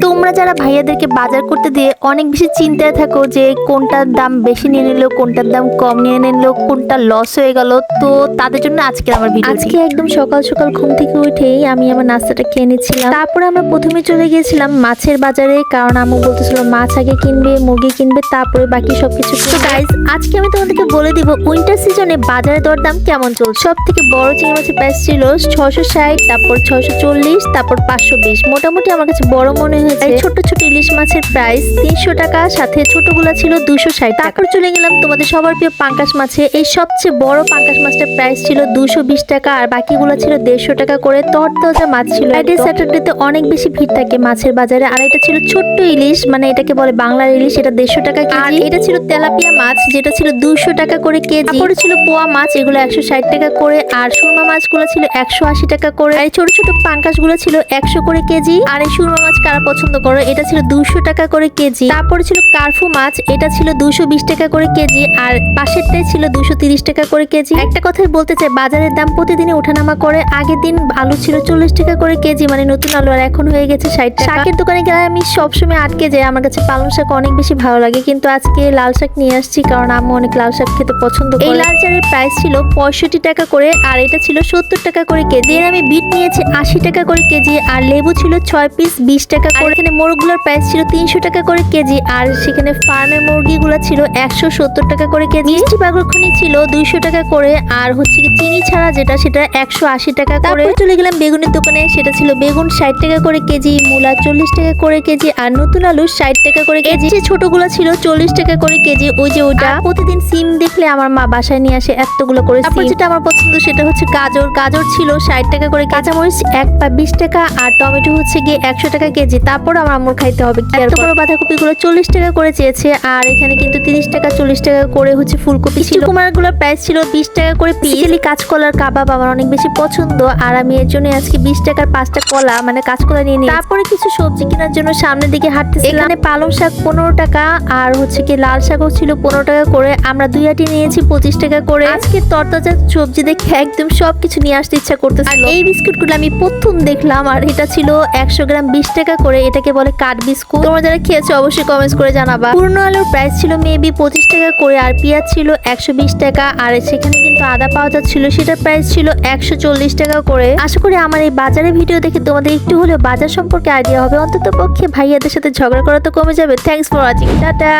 তোমরা যারা ভাইয়াদেরকে বাজার করতে দিয়ে অনেক বেশি চিন্তায় থাকো যে কোনটার দাম বেশি নিয়ে নিল, কোনটার দাম কম নিয়ে নিল, কোনটা লস হয়ে গেল, তো তাদের জন্য আজকে আমার ভিডিও। আজকে একদম সকাল সকাল ঘুম থেকে উঠেই আমি আমার নাস্তাটা খেয়ে নিচ্ছিলাম। তারপরে আমরা প্রথমে চলে গিয়েছিলাম মাছের বাজারে, কারণ আম্মু বলতেছিল মাছ আগে কিনবে, মুরগি কিনবে, তারপরে বাকি সবকিছু। তো গাইজ, আজকে আমি তোমাদেরকে বলে দিব উইন্টার সিজনে বাজারে দরদাম কেমন চলছে। সব থেকে বড় চিংড়ি মাছের প্রাইস ছিল 660, তারপর 640, তারপর 520। মোটামুটি আমার কাছে বড় মনে হয়েছে। ছোট ছোট ইলিশ মাছের প্রাইস 300 টাকা, সাথে ছোটগুলা ছিল 260 টাকা। তারপর চলে গেলাম তোমাদের সবার প্রিয় পাঙ্কাশ মাছে। এই সবচেয়ে বড় পাঙ্কাশ মাছটার প্রাইস ছিল 220 টাকা, আর বাকিগুলো ছিল 150 টাকা করে। তরতাজা মাছ ছিল। ফ্রাইডে স্যাটারডেতে অনেক বেশি ভিড় থাকে মাছের বাজারে। আর এটা ছিল ছোট্ট ইলিশ, মানে এটাকে বলে বাংলার ইলিশ, এটা 150 টাকা কেজি। আর এটা ছিল তেলাপিয়া মাছ, যেটা ছিল 200 টাকা করে কেজি। তারপরে ছিল পোয়া মাছ, এগুলো 160 টাকা করে। আর সুরমা মাছগুলো ছিল 180 টাকা করে। আর ছোট ছোট পাঙ্কাশ গুলো ছিল 100 করে কেজি। আর এই সুরমা মাছ কারা পছন্দ করো, এটা ছিল 200 টাকা করে কেজি। তারপরে ছিল কার্ফু মাছ, এটা ছিল 220 টাকা করে কেজি। আর পাশেরটাই ছিল 230 টাকা করে কেজি। একটা কথাই বলতে চাই, বাজারের দাম প্রতিদিনই ওঠানামা করে। আগের দিন আলু ছিল 40 টাকা করে কেজি, মানে নতুন আলু, আর এখন হয়ে গেছে 60 টাকা। শাকের দোকানে গেলে আমি সবসময় আটকে যাই। আমার কাছে পালং শাক অনেক বেশি ভালো লাগে, কিন্তু আজকে লাল শাক নিয়ে আসছি, কারণ আম্মু অনেক লাল শাক খেতে পছন্দ করে। এই লাল শাকের প্রাইস ছিল 65 টাকা করে, আর এটা ছিল 70 টাকা করে কেজি। এর আমি বিট নিয়েছি 80 টাকা করে কেজি, আর লেবু ছিল 6 পিস 20 টাকা করে। এখানে মোরগগুলোর প্রাইস ছিল 300 টাকা করে কেজি, আর সেখানে ফার্মের মুরগিগুলো ছিল 170 টাকা করে কেজি। মিষ্টি বাগরখনি ছিল 200 টাকা করে, আর হচ্ছে কি চিনি ছাড়া যেটা, সেটা 180 টাকা করে। তারপর চলে গেলাম বেগুনের দোকানে, সেটা ছিল বেগুন 60 টাকা করে কেজি, মূলা 40 টাকা করে কেজি, আর নতুন আলু 60 টাকা করে কেজি। যে ছোটগুলো ছিল 40 টাকা করে কেজি, ওই যে ওটা। প্রতিদিন সিম দেখলে আমার মা বাসায় নিয়ে আসে এতগুলো করে। তারপর যেটা আমার পছন্দ সেটা হচ্ছে গাজর। গাজর ছিল 60 টাকা করে। কাঁচামরিচ 1 পা 20 টাকা, আর টমেটো হচ্ছে গিয়ে 100 টাকা কেজি। তারপর আমার আম্মুর খাইতে হবে। এত বড় বাঁধাকপি গুলো 40 টাকা করে চেয়েছে, আর এখানে কিন্তু 30 টাকা 40 টাকা করে হচ্ছে ফুলকপি ছিল। কুমার গুলোর প্রাইস ছিল 20 টাকা করে পিস। কাঁচকলার কাবাব আমার অনেক বেশি পছন্দ, আর আমি এর জন্য আজকে 20 টাকার 5টা কলা, মানে কাঁচকলা নিয়ে নিই। তারপরে কিছু সবজি কেনার জন্য সামনের দিকে হাঁটতেছিলাম। এখানে পালং শাক 15 টাকা, আর হচ্ছে কি লাল শাকও ছিল 15 টাকা করে। আমরা 2 আটি নিয়েছি 25 টাকা করে। আজকে তরতাজা সবজি দেখে একদম সবকিছু নিয়ে আসতে ইচ্ছা করতেছিল। এই বিস্কুটগুলো আমি প্রথম দেখলাম, আর এটা ছিল 100 গ্রাম 20 টাকা করে। এটাকে বলে কাঠ বিস্কুট। তোমরা যারা খেয়েছো অবশ্যই কমেন্টস করে জানাবা। পুরনো আলুর প্রাইস ছিল মেবি 25 টাকা করে, আর পেঁয়াজ ছিল 120 টাকা। আর সেখানে কিন্তু আদা পাওয়া যাচ্ছিল, সেটার প্রাইস ছিল 140 টাকা করে। আশা করি আমার এই বাজারের ভিডিও দেখে তোমাদের একটু হলেও বাজার সম্পর্কে আইডিয়া হবে। অন্তত পক্ষে ভাইয়াদের সাথে ঝগড়া করা তো কমে যাবে। Thanks for watching, tata.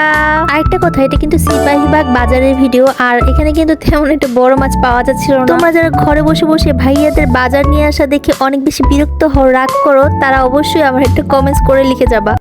আরেকটা কথা, এটা কিন্তু সিপাহীবাগ বাজারের ভিডিও, আর এখানে কিন্তু তেমন একটা বড় মাছ পাওয়া যাচ্ছিল না। তোমরা যারা ঘরে বসে বসে ভাইয়াদের বাজার নিয়ে আসা দেখে অনেক বেশি বিরক্ত হও, রাগ করো, তারা অবশ্যই আমার একটা কমেন্টস করে লিখে যাবা।